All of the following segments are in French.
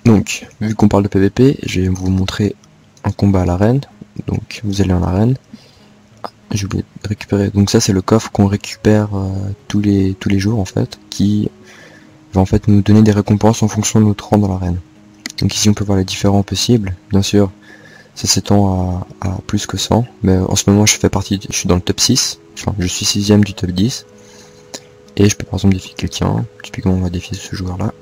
Donc, vu qu'on parle de PVP, je vais vous montrer un combat à l'arène. Donc, vous allez en arène. J'ai oublié de récupérer. Donc ça, c'est le coffre qu'on récupère tous les jours en fait, qui va en fait nous donner des récompenses en fonction de notre rang dans l'arène. Donc ici, on peut voir les différents possibles. Bien sûr, ça s'étend à plus que 100, mais en ce moment, je suis dans le top 6. Enfin, je suis 6ème du top 10. Et je peux par exemple défier quelqu'un. Typiquement, on va défier ce joueur-là.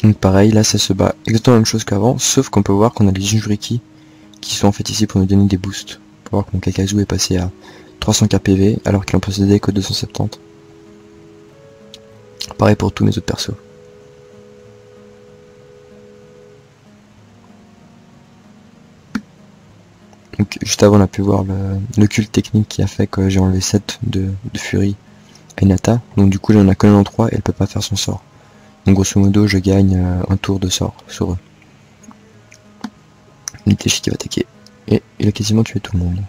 Donc pareil, là ça se bat exactement la même chose qu'avant, sauf qu'on peut voir qu'on a les Jinchuriki qui sont en fait ici pour nous donner des boosts. On peut voir que mon Kakazu est passé à 300 kPV alors qu'il en possédait que 270. Pareil pour tous mes autres persos. Donc juste avant on a pu voir le culte technique qui a fait que j'ai enlevé 7 de Fury à Hinata. Donc du coup j'en ai que 93 et elle peut pas faire son sort. Donc grosso modo je gagne un tour de sort sur eux. Niteshi qui va attaquer. Et il a quasiment tué tout le monde.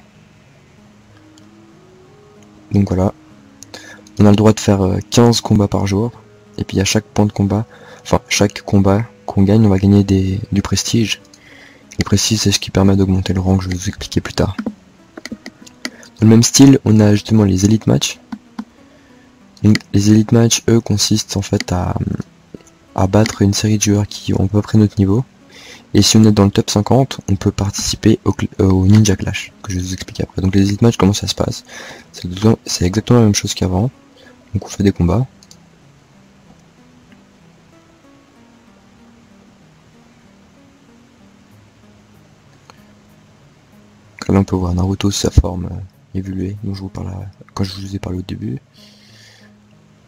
Donc voilà. On a le droit de faire 15 combats par jour. Et puis à chaque point de combat, enfin chaque combat qu'on gagne, on va gagner du prestige. Le prestige c'est ce qui permet d'augmenter le rang que je vais vous expliquer plus tard. Dans le même style, on a justement les Elite Match. Donc, les Elite Match, eux, consistent en fait à battre une série de joueurs qui ont à peu près notre niveau. Et si on est dans le top 50, on peut participer au Ninja Clash, que je vais vous expliquer après. Donc les Elite Match, comment ça se passe? C'est exactement la même chose qu'avant. Donc on fait des combats. Là on peut voir Naruto sa forme évoluée, dont je vous parle quand je vous ai parlé au début.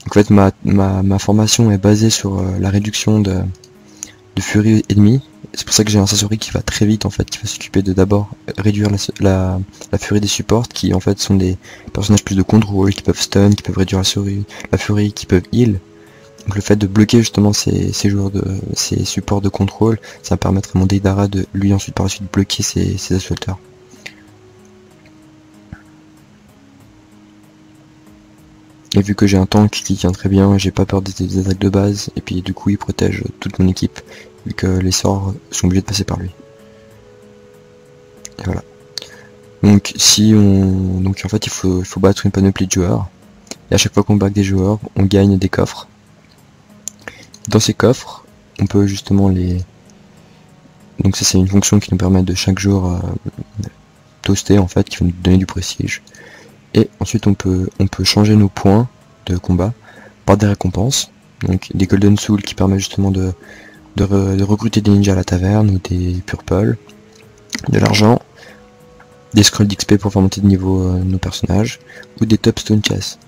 En fait ma formation est basée sur la réduction de furie ennemie. C'est pour ça que j'ai un Sasori qui va très vite en fait, qui va s'occuper de d'abord réduire la furie des supports, qui en fait sont des personnages plus de contrôle, qui peuvent stun, qui peuvent réduire la furie, qui peuvent heal. Donc le fait de bloquer justement ces supports de contrôle, ça va permettre à mon Deidara de lui ensuite par la suite bloquer ses assaulteurs. Et vu que j'ai un tank qui tient très bien, j'ai pas peur des attaques de base, et puis du coup il protège toute mon équipe, vu que les sorts sont obligés de passer par lui. Et voilà. Donc en fait il faut battre une panoplie de joueurs, et à chaque fois qu'on bat des joueurs, on gagne des coffres. Dans ces coffres, on peut justement donc ça c'est une fonction qui nous permet de chaque jour toaster en fait, qui va nous donner du prestige. Et ensuite on peut changer nos points de combat par des récompenses. Donc des Golden Souls qui permettent justement de recruter des ninjas à la taverne, ou des purple, de l'argent, des scrolls d'XP pour faire monter de niveau nos personnages, ou des top stone chess.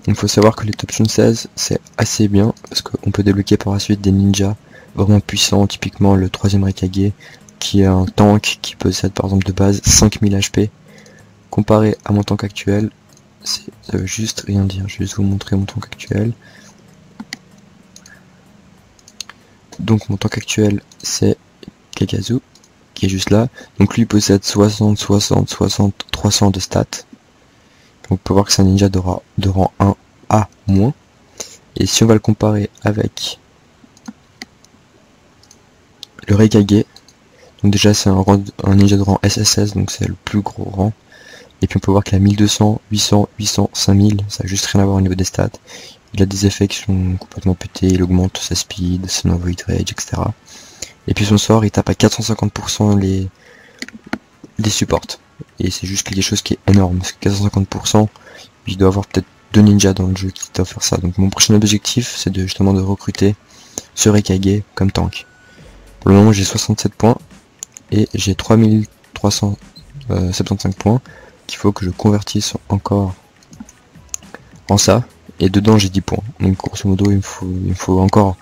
Il faut savoir que les top stone chess c'est assez bien parce qu'on peut débloquer par la suite des ninjas vraiment puissants, typiquement le 3ème Raikage qui est un tank qui possède par exemple de base 5000 HP. Comparé à mon tank actuel, ça veut juste rien dire. Je vais juste vous montrer mon tank actuel. Donc mon tank actuel c'est Kakazu, qui est juste là. Donc lui possède 60, 60, 60, 300 de stats. Donc on peut voir que c'est un ninja de rang 1A-. Et si on va le comparer avec le Raikage, donc déjà c'est un ninja de rang SSS, donc c'est le plus gros rang. Et puis on peut voir qu'il a 1200, 800, 800, 5000, ça n'a juste rien à voir au niveau des stats. Il a des effets qui sont complètement pétés, il augmente sa speed, son avoid rage, etc. Et puis son sort, il tape à 450% les supports. Et c'est juste quelque chose qui est énorme, parce que 450%, il doit avoir peut-être 2 ninjas dans le jeu qui doivent faire ça. Donc mon prochain objectif, c'est justement de recruter ce Raikage comme tank. Pour le moment j'ai 67 points, et j'ai 3375 points, qu'il faut que je convertisse encore en ça, et dedans j'ai 10 points. Donc grosso modo il me faut encore,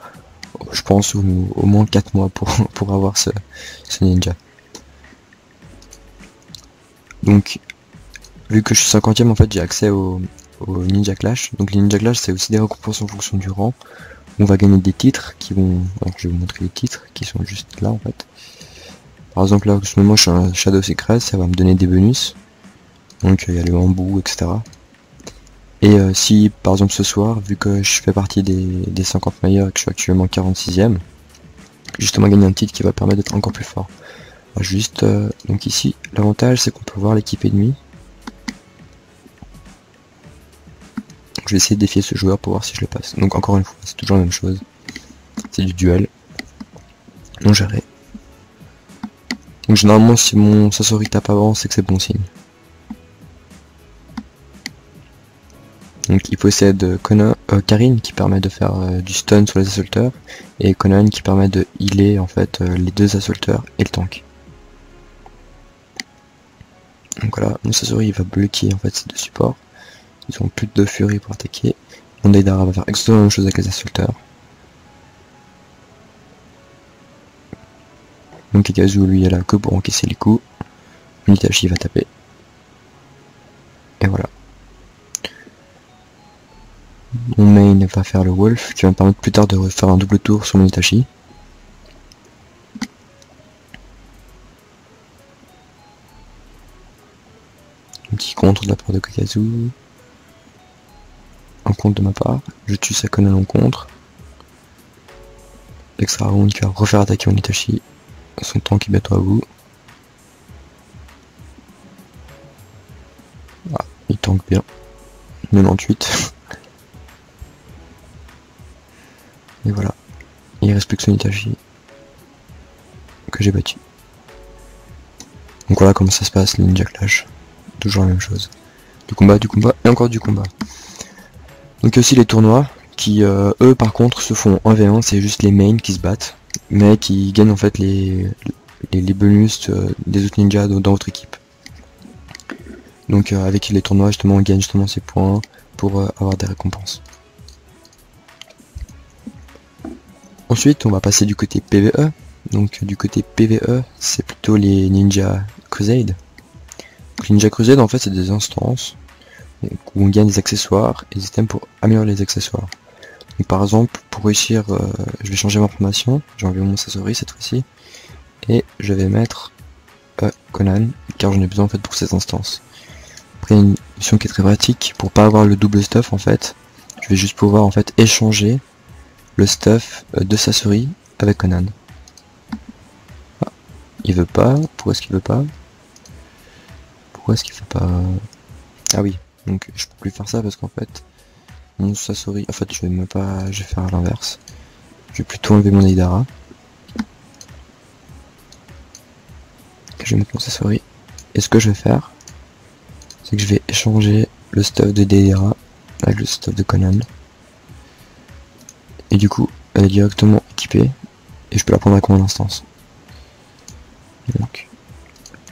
je pense, au moins 4 mois pour avoir ce ninja. Donc vu que je suis 50ème, en fait j'ai accès au Ninja Clash. Donc les Ninja Clash c'est aussi des récompenses en fonction du rang. On va gagner des titres qui vont, alors je vais vous montrer les titres qui sont juste là en fait. Par exemple là en ce moment je suis un Shadow Secret, ça va me donner des bonus. Donc il y a le bambou, etc. Et si par exemple ce soir, vu que je fais partie des 50 meilleurs et que je suis actuellement 46ème, justement gagner un titre qui va permettre d'être encore plus fort. Alors juste donc ici, l'avantage c'est qu'on peut voir l'équipe ennemie. Je vais essayer de défier ce joueur pour voir si je le passe. Donc encore une fois, c'est toujours la même chose. C'est du duel. Non géré. Donc généralement si mon Sasori tape avant, c'est que c'est bon signe. Donc il possède Karin qui permet de faire du stun sur les assaulteurs et Conan qui permet de healer en fait les deux assaulteurs et le tank. Donc voilà, mon Sasori il va bloquer en fait ces deux supports. Ils ont plus de furie pour attaquer. Mon Deidara va faire exactement la même chose avec les assaulteurs. Donc Kakazu lui est là que pour encaisser les coups. Mon Itachi va taper. Et voilà. Mon main va faire le Wolf qui va me permettre plus tard de refaire un double tour sur mon Itachi. Un petit contre de la part de Kakazu. Un contre de ma part. Je tue sa Conan en contre. L'extra round qui va refaire attaquer mon Itachi. Son tank est bientôt à bout. Ah, il tank bien. 98. Et voilà. Il reste plus que son Itachi que j'ai battu. Donc voilà comment ça se passe, les Ninja Clash. Toujours la même chose. Du combat et encore du combat. Donc il y a aussi les tournois qui eux par contre se font 1v1, c'est juste les mains qui se battent, mais qui gagnent en fait les bonus des autres ninjas dans votre équipe. Donc avec les tournois justement on gagne justement ces points pour avoir des récompenses. Ensuite on va passer du côté PvE. Donc du côté PvE c'est plutôt les Ninja Crusade. Donc, les Ninja Crusade en fait c'est des instances où on gagne des accessoires et des items pour améliorer les accessoires. Donc, par exemple pour réussir, je vais changer ma formation, j'ai enlevé mon Sasori cette fois-ci et je vais mettre Conan car j'en ai besoin en fait pour ces instances. Après une mission qui est très pratique pour pas avoir le double stuff en fait, je vais juste pouvoir en fait échanger le stuff de Sasori avec Conan. Ah, il veut pas, pourquoi est-ce qu'il veut pas? Pourquoi est-ce qu'il veut pas? Ah oui, donc je peux plus faire ça parce qu'en fait mon Sasori, en fait je vais même pas, je vais faire à l'inverse. Je vais plutôt enlever mon Deidara. Je vais mettre mon Sasori. Et ce que je vais faire, c'est que je vais échanger le stuff de Deidara avec le stuff de Conan. Et du coup, elle est directement équipée et je peux la prendre avec mon instance. Donc,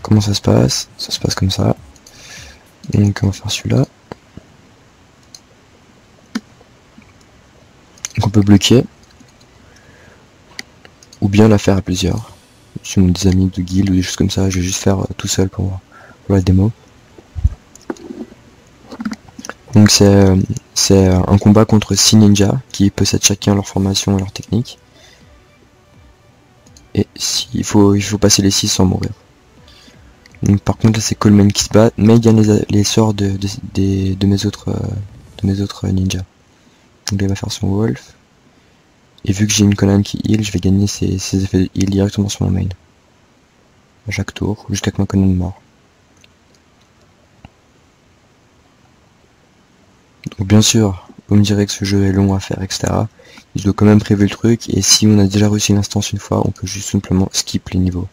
comment ça se passe? Ça se passe comme ça. Donc on va faire celui-là. Donc on peut bloquer. Ou bien la faire à plusieurs. Si on a des amis de guild ou des choses comme ça, je vais juste faire tout seul pour la démo. Donc c'est un combat contre 6 ninjas qui possèdent chacun leur formation et leur technique. Et il faut passer les 6 sans mourir. Donc par contre là c'est Coleman qui se bat, mais il gagne les sorts de mes autres ninjas. Donc là il va faire son Wolf. Et vu que j'ai une Conan qui heal, je vais gagner ses effets de heal directement sur mon main. À chaque tour, jusqu'à que ma Conan mort. Donc bien sûr, vous me direz que ce jeu est long à faire, etc. Il doit quand même prévu le truc, et si on a déjà réussi l'instance une fois, on peut juste simplement skip les niveaux.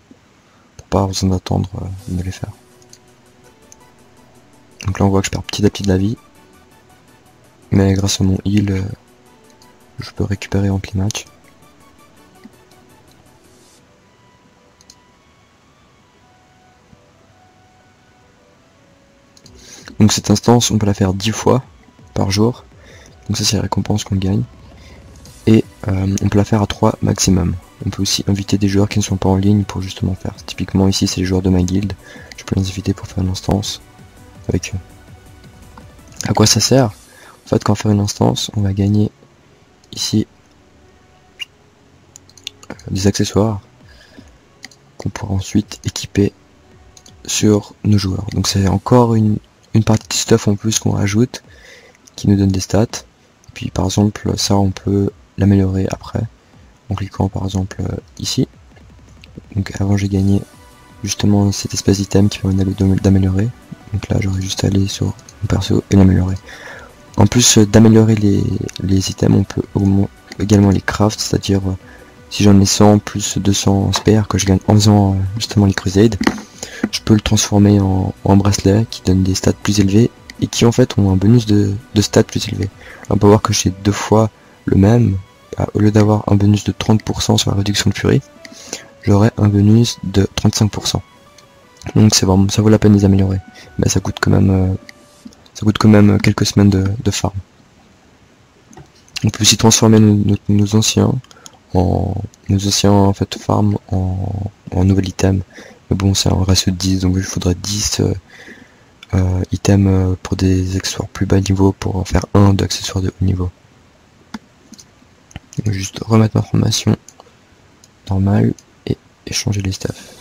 Pour pas avoir besoin d'attendre de les faire. Donc là on voit que je perds petit à petit de la vie. Mais grâce à mon heal, je peux récupérer entre les matchs. Donc cette instance, on peut la faire 10 fois par jour. Donc ça c'est la récompense qu'on gagne. Et on peut la faire à 3 maximum. On peut aussi inviter des joueurs qui ne sont pas en ligne pour justement faire. Typiquement ici c'est les joueurs de ma guilde. Je peux les inviter pour faire une instance avec eux. À quoi ça sert? En fait quand on fait une instance, on va gagner ici des accessoires qu'on pourra ensuite équiper sur nos joueurs. Donc c'est encore une partie de stuff en plus qu'on rajoute qui nous donne des stats. Et puis par exemple ça on peut l'améliorer après en cliquant par exemple ici. Donc avant j'ai gagné justement cette espèce d'item qui permet d'améliorer. Donc là j'aurais juste à aller sur mon perso et l'améliorer. En plus d'améliorer les items, on peut également les craft, c'est-à-dire si j'en ai 100 plus 200 spare que je gagne en faisant justement les crusades, je peux le transformer en bracelet qui donne des stats plus élevés et qui en fait ont un bonus de stats plus élevé. On peut voir que j'ai deux fois le même, au lieu d'avoir un bonus de 30% sur la réduction de furie, j'aurai un bonus de 35%. Donc c'est vraiment, ça vaut la peine de les améliorer. Mais ça coûte quand même quelques semaines de farm. On peut aussi transformer nos anciens en fait farm en nouvel item. Mais bon, c'est un ratio de 10, donc il faudrait 10 items pour des accessoires plus bas niveau pour en faire un d'accessoires de haut niveau. Je vais juste remettre ma formation normale et échanger les staffs.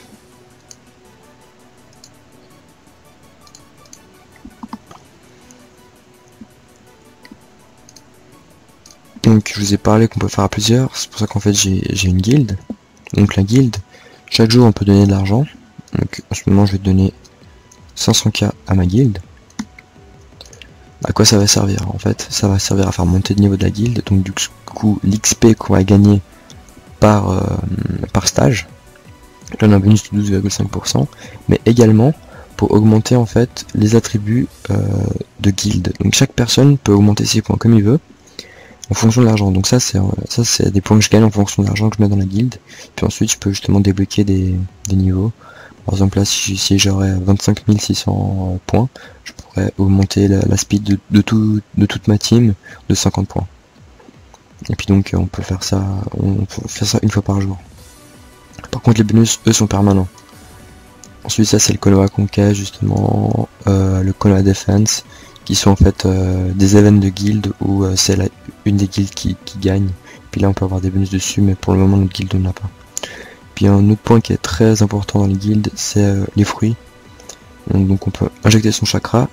Donc je vous ai parlé qu'on peut faire à plusieurs, c'est pour ça qu'en fait j'ai une guilde. Donc la guilde, chaque jour on peut donner de l'argent. Donc en ce moment je vais donner 500k à ma guilde. À quoi ça va servir? En fait ça va servir à faire monter le niveau de la guilde. Donc du coup l'XP qu'on va gagner par stage, là on a un bonus de 12,5%, mais également pour augmenter en fait les attributs de guilde. Donc chaque personne peut augmenter ses points comme il veut en fonction de l'argent. Donc ça c'est des points que je gagne en fonction de l'argent que je mets dans la guilde. Puis ensuite je peux justement débloquer des niveaux. Par exemple là si j'aurais 25 600 points, je pourrais augmenter la speed de toute ma team de 50 points. Et puis donc on peut faire ça une fois par jour. Par contre les bonus eux sont permanents. Ensuite ça c'est le Konoha Conquest justement, le Konoha Defense, qui sont en fait des events de guild où c'est une des guildes qui gagne. Puis là on peut avoir des bonus dessus, mais pour le moment notre guilde n'en a pas. Puis un autre point qui est très important dans les guildes, c'est les fruits. Donc on peut injecter son chakra,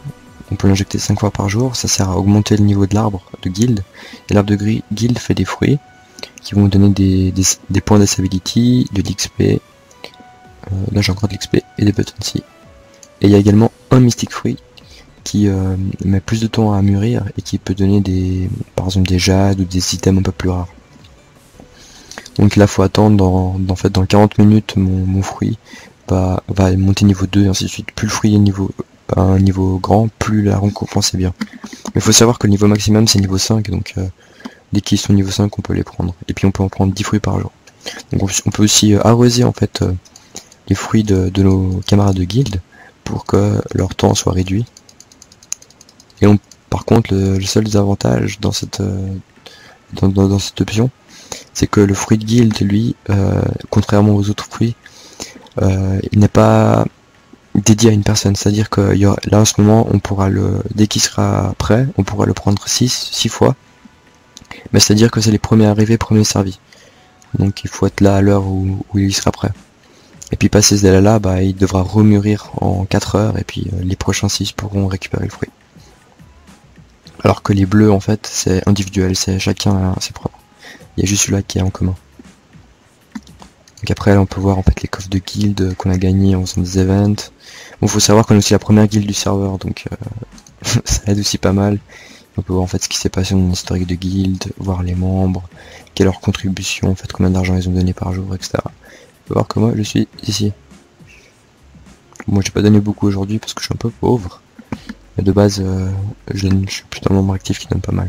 on peut l'injecter 5 fois par jour, ça sert à augmenter le niveau de l'arbre de guild. Et l'arbre de guild fait des fruits qui vont donner des points d'asability, de l'XP, là j'ai encore de l'XP et des potency. Et il y a également un mystic fruit qui met plus de temps à mûrir et qui peut donner par exemple des jades ou des items un peu plus rares. Donc là faut attendre dans 40 minutes mon fruit va monter niveau 2 et ainsi de suite. Plus le fruit est à un niveau grand, plus la récompense est bien. Mais il faut savoir que le niveau maximum c'est niveau 5, donc dès qu'ils sont niveau 5 on peut les prendre. Et puis on peut en prendre 10 fruits par jour. Donc on peut aussi arroser en fait les fruits de nos camarades de guilde pour que leur temps soit réduit. Et par contre le seul désavantage dans cette option, c'est que le fruit de guild lui, contrairement aux autres fruits, il n'est pas dédié à une personne. C'est-à-dire que là en ce moment on pourra dès qu'il sera prêt, on pourra le prendre 6 fois. Mais c'est-à-dire que c'est les premiers arrivés, premiers servis. Donc il faut être là à l'heure où il sera prêt. Et puis passer ce délai là, il devra remûrir en 4 heures et puis les prochains 6 pourront récupérer le fruit. Alors que les bleus en fait c'est individuel, c'est chacun a ses propres. Il y a juste celui-là qui est en commun. Donc après là on peut voir en fait les coffres de guild qu'on a gagné en faisant des events. Bon faut savoir qu'on est aussi la première guilde du serveur, donc ça aide aussi pas mal. On peut voir en fait ce qui s'est passé dans l'historique de guild, voir les membres, quelle est leur contribution, en fait combien d'argent ils ont donné par jour, etc. On peut voir que moi je suis ici. Moi j'ai pas donné beaucoup aujourd'hui parce que je suis un peu pauvre. Mais de base je suis plutôt un membre actif qui donne pas mal.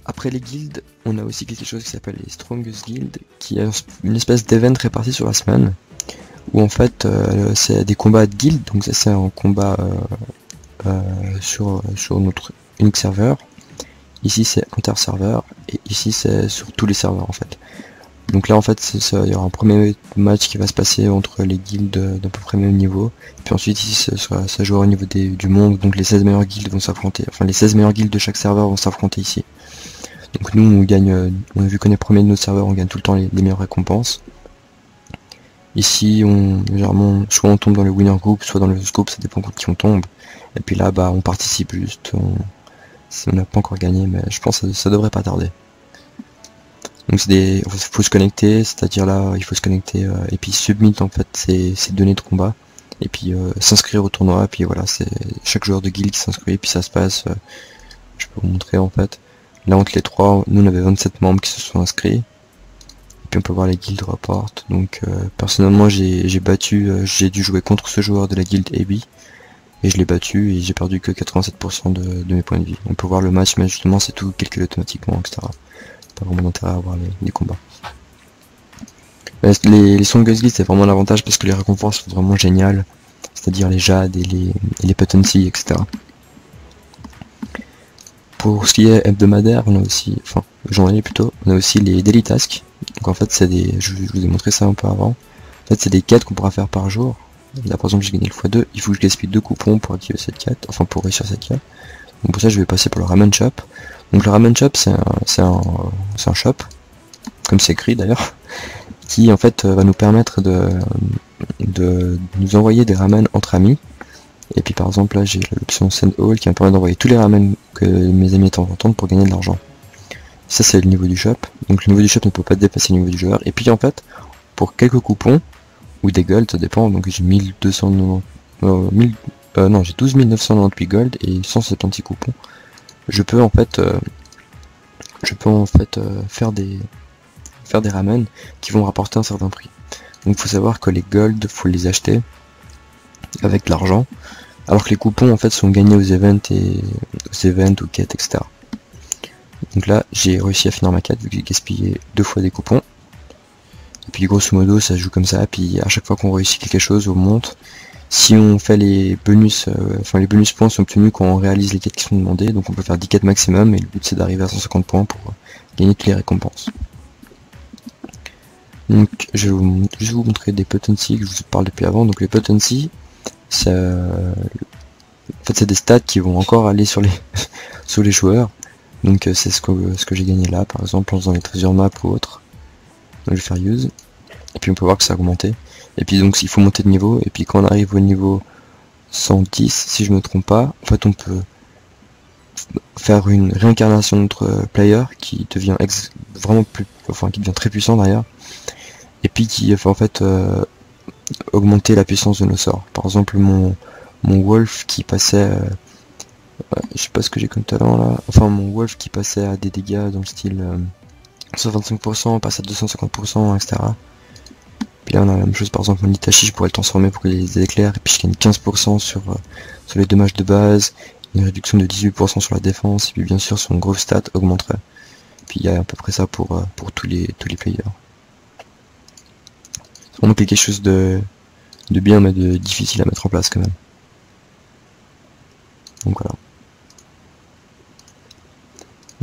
Après les guildes, on a aussi quelque chose qui s'appelle les Strongest Guild, qui est une espèce d'event réparti sur la semaine, où en fait c'est des combats de guild, donc ça c'est un combat sur notre unique serveur. Ici c'est inter-serveur, et ici c'est sur tous les serveurs en fait. Donc là en fait il y aura un premier match qui va se passer entre les guildes d'à peu près même niveau, puis ensuite ici ça jouera au niveau du monde, donc les 16 meilleures guildes vont s'affronter, enfin les 16 meilleures guildes de chaque serveur vont s'affronter ici. Donc nous on gagne, vu qu'on est premier de notre serveur, on gagne tout le temps les meilleures récompenses. Ici, généralement, soit on tombe dans le winner group, soit dans le scope, ça dépend contre qui on tombe. Et puis là, bah, on participe juste. On n'a pas encore gagné, mais je pense que ça devrait pas tarder. Donc faut se connecter, c'est-à-dire là, il faut se connecter et puis submit en fait ces données de combat. Et puis s'inscrire au tournoi, et puis voilà, c'est chaque joueur de guild qui s'inscrit, et puis ça se passe, je peux vous montrer en fait. Là entre les trois, nous on avait 27 membres qui se sont inscrits. Et puis on peut voir les guild reports. Donc personnellement j'ai dû jouer contre ce joueur de la guild AB. Et je l'ai battu et j'ai perdu que 87% de mes points de vie. On peut voir le match, mais justement c'est tout calculé automatiquement, etc. Pas vraiment d'intérêt à voir les combats. Les Strongest Guild c'est vraiment l'avantage parce que les récompenses sont vraiment géniales. C'est-à-dire les jades et les potency, etc. Pour ce qui est hebdomadaire, on a aussi, enfin journalier plutôt, on a aussi les daily tasks. Donc en fait c'est des, je vous ai montré ça un peu avant. En fait c'est des quêtes qu'on pourra faire par jour. Là par exemple j'ai gagné le x2, il faut que je gaspille 2 coupons pour activer cette quête, enfin pour réussir cette quête. Donc pour ça je vais passer pour le ramen shop. Donc le ramen shop c'est un shop, comme c'est écrit d'ailleurs, qui en fait va nous permettre de nous envoyer des ramen entre amis. Et puis par exemple là j'ai l'option send all qui me permet d'envoyer tous les ramen que mes amis étant entendre pour gagner de l'argent. Ça c'est le niveau du shop, donc le niveau du shop ne peut pas dépasser le niveau du joueur. Et puis en fait pour quelques coupons ou des gold, ça dépend, donc j'ai 1290 non j'ai 12 998 gold et 176 coupons. Je peux en fait faire des ramen qui vont rapporter un certain prix. Donc il faut savoir que les gold faut les acheter avec de l'argent, alors que les coupons en fait sont gagnés aux events ou quêtes, etc. Donc là j'ai réussi à finir ma quête vu que j'ai gaspillé 2 fois des coupons. Et puis grosso modo ça se joue comme ça, puis à chaque fois qu'on réussit quelque chose on monte. Si on fait les bonus, les bonus points sont obtenus quand on réalise les quêtes qui sont demandées, donc on peut faire 10 quêtes maximum et le but c'est d'arriver à 150 points pour gagner toutes les récompenses. Donc je vais juste vous montrer des potency que je vous parle depuis avant. Donc les potency, en fait c'est des stats qui vont encore aller sur les sur les joueurs. Donc c'est ce que j'ai gagné là par exemple en faisant les treasure maps ou autre. Donc je vais faire use. Et puis on peut voir que ça a augmenté. Et puis donc il faut monter de niveau. Et puis quand on arrive au niveau 110, si je me trompe pas, en fait on peut faire une réincarnation de notre player qui devient qui devient très puissant d'ailleurs. Et puis qui va en fait augmenter la puissance de nos sorts. Par exemple mon wolf qui passait je sais pas ce que j'ai comme talent là. Enfin mon wolf qui passait à des dégâts dans le style 125%, passe à 250%, etc. Puis là on a la même chose, par exemple mon Itachi je pourrais le transformer pour qu'il y ait des éclairs, et puis je gagne 15% sur les dommages de base, une réduction de 18% sur la défense, et puis bien sûr son gros stat augmenterait. Puis il y a à peu près ça pour tous les players. C'est vraiment quelque chose de bien mais de difficile à mettre en place quand même. Donc voilà.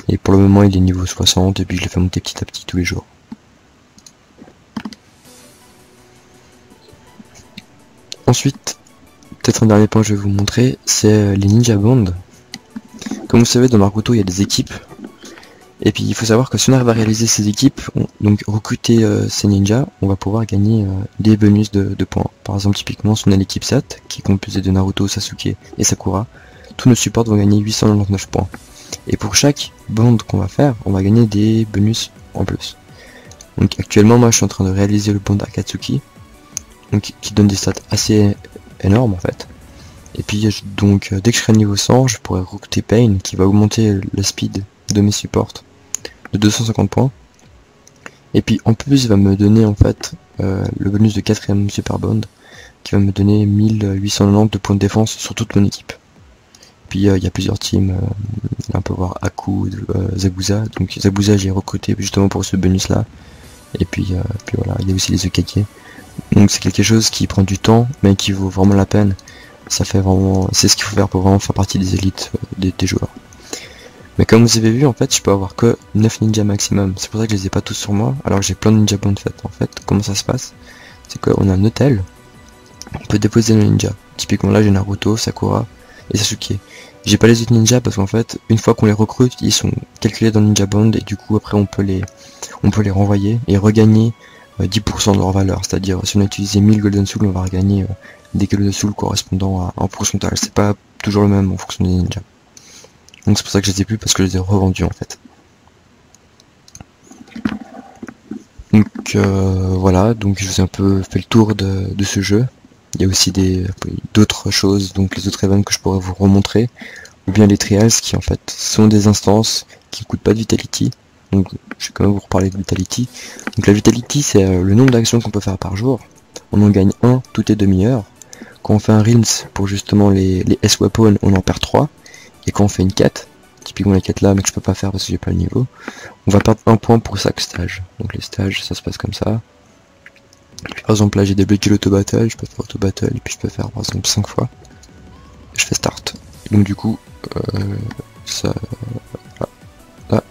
Et pour le moment il est niveau 60 et puis je le fais monter petit à petit tous les jours. Ensuite, peut-être un dernier point que je vais vous montrer, c'est les ninja band. Comme vous savez dans Naruto il y a des équipes. Et puis il faut savoir que si on arrive à réaliser ces équipes, donc recruter ces ninjas, on va pouvoir gagner des bonus de points. Par exemple typiquement si on a l'équipe 7 qui est composée de Naruto, Sasuke et Sakura, tous nos supports vont gagner 899 points. Et pour chaque bande qu'on va faire, on va gagner des bonus en plus. Donc actuellement moi je suis en train de réaliser le band Akatsuki, donc qui donne des stats assez énormes en fait. Et puis donc dès que je serai niveau 100, je pourrai recruter Pain qui va augmenter le speed de mes supports de 250 points. Et puis en plus il va me donner en fait le bonus de 4ème super bond qui va me donner 1890 de points de défense sur toute mon équipe. Puis il y a plusieurs teams, on peut voir Aku, Zabuza, donc Zabuza j'ai recruté justement pour ce bonus là. Et puis voilà, il y a aussi les EKK. Donc c'est quelque chose qui prend du temps mais qui vaut vraiment la peine. Ça fait vraiment, c'est ce qu'il faut faire pour vraiment faire partie des élites des joueurs. Mais comme vous avez vu en fait je peux avoir que 9 ninjas maximum, c'est pour ça que je les ai pas tous sur moi alors que j'ai plein de ninja bonds en fait. Comment ça se passe? C'est qu'on a un hôtel, on peut déposer nos ninjas. Typiquement là j'ai Naruto, Sakura et Sasuke. J'ai pas les autres ninjas parce qu'en fait une fois qu'on les recrute ils sont calculés dans le ninja bond et du coup après on peut les renvoyer et regagner 10% de leur valeur, c'est-à-dire si on a utilisé 1000 Golden Soul, on va regagner des Golden Soul correspondant à un pourcentage. C'est pas toujours le même en fonction des ninjas. Donc c'est pour ça que je les ai plus, parce que je les ai revendus en fait. Donc voilà, donc je vous ai un peu fait le tour de ce jeu. Il y a aussi d'autres choses, donc les autres events que je pourrais vous remontrer, ou bien les trials qui en fait sont des instances qui ne coûtent pas de vitality. Donc je vais quand même vous reparler de vitality. Donc la vitality, c'est le nombre d'actions qu'on peut faire par jour. On en gagne 1 toutes les demi-heures. Quand on fait un rinse pour justement les S-Weapon, on en perd 3. Et quand on fait une quête, typiquement la quête là, mais que je peux pas faire parce que j'ai pas le niveau, on va perdre 1 point pour chaque stage. Donc les stages, ça se passe comme ça. Et puis, par exemple là j'ai débloqué l'auto-battle, je peux faire auto-battle, et puis je peux faire par exemple 5 fois. Et je fais start. Et donc du coup, ça... Là,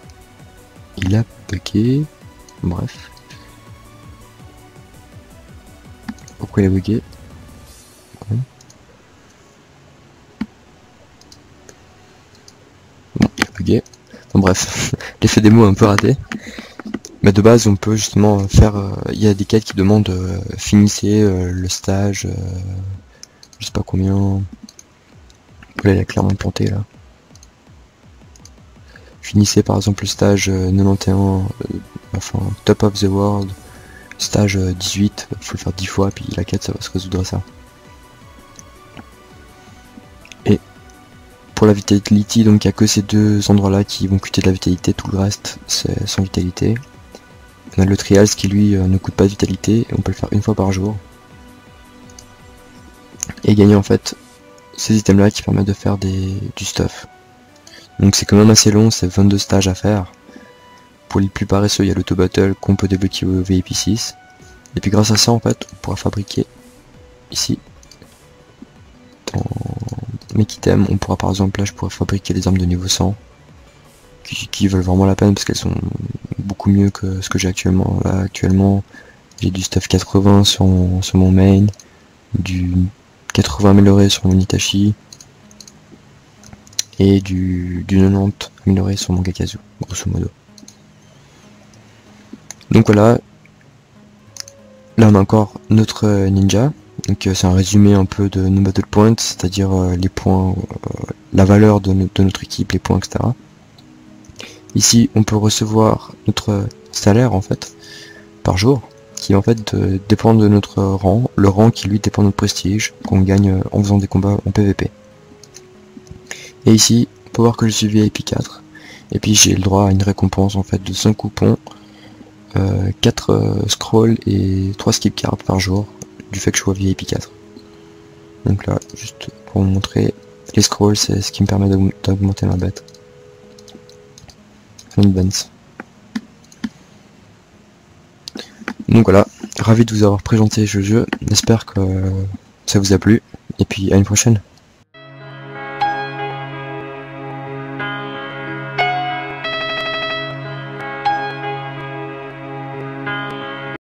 il a bugué. Bref. Pourquoi il a bugué? Bon, il a bugué. Bon, bref, l'effet démo est un peu raté. Mais de base, on peut justement faire... Il y a des quêtes qui demandent finissez le stage... je sais pas combien... Là, il a clairement planté là. Finissez par exemple le stage 91, enfin top of the world, stage 18, faut le faire 10 fois, puis la quête ça va se résoudre à ça. Et pour la vitality, donc il n'y a que ces deux endroits là qui vont coûter de la vitalité, tout le reste c'est sans vitalité. On a le trials qui lui ne coûte pas de vitalité, et on peut le faire une fois par jour. Et gagner en fait ces items là qui permettent de faire du stuff. Donc c'est quand même assez long, c'est 22 stages à faire. Pour les plus paresseux, il y a l'auto-battle qu'on peut débloquer au VIP 6. Et puis grâce à ça, en fait, on pourra fabriquer ici, dans mes items, on pourra par exemple, là je pourrais fabriquer des armes de niveau 100, qui valent vraiment la peine parce qu'elles sont beaucoup mieux que ce que j'ai actuellement. Là actuellement, j'ai du stuff 80 sur mon main, du 80 amélioré sur mon Itachi, et du 90 amélioré sur mon Gakazu, grosso modo. Donc voilà, là on a encore notre ninja, donc c'est un résumé un peu de nos battle points, c'est-à-dire les points, la valeur de notre équipe, les points, etc. Ici on peut recevoir notre salaire en fait, par jour, qui en fait dépend de notre rang, le rang qui lui dépend de notre prestige, qu'on gagne en faisant des combats en PVP. Et ici, on peut voir que je suis VIP 4, et puis j'ai le droit à une récompense en fait de 5 coupons, 4 scrolls et 3 skip cards par jour, du fait que je sois VIP 4. Donc là, juste pour vous montrer, les scrolls c'est ce qui me permet d'augmenter ma bête. Donc voilà, ravi de vous avoir présenté ce jeu, j'espère que ça vous a plu, et puis à une prochaine.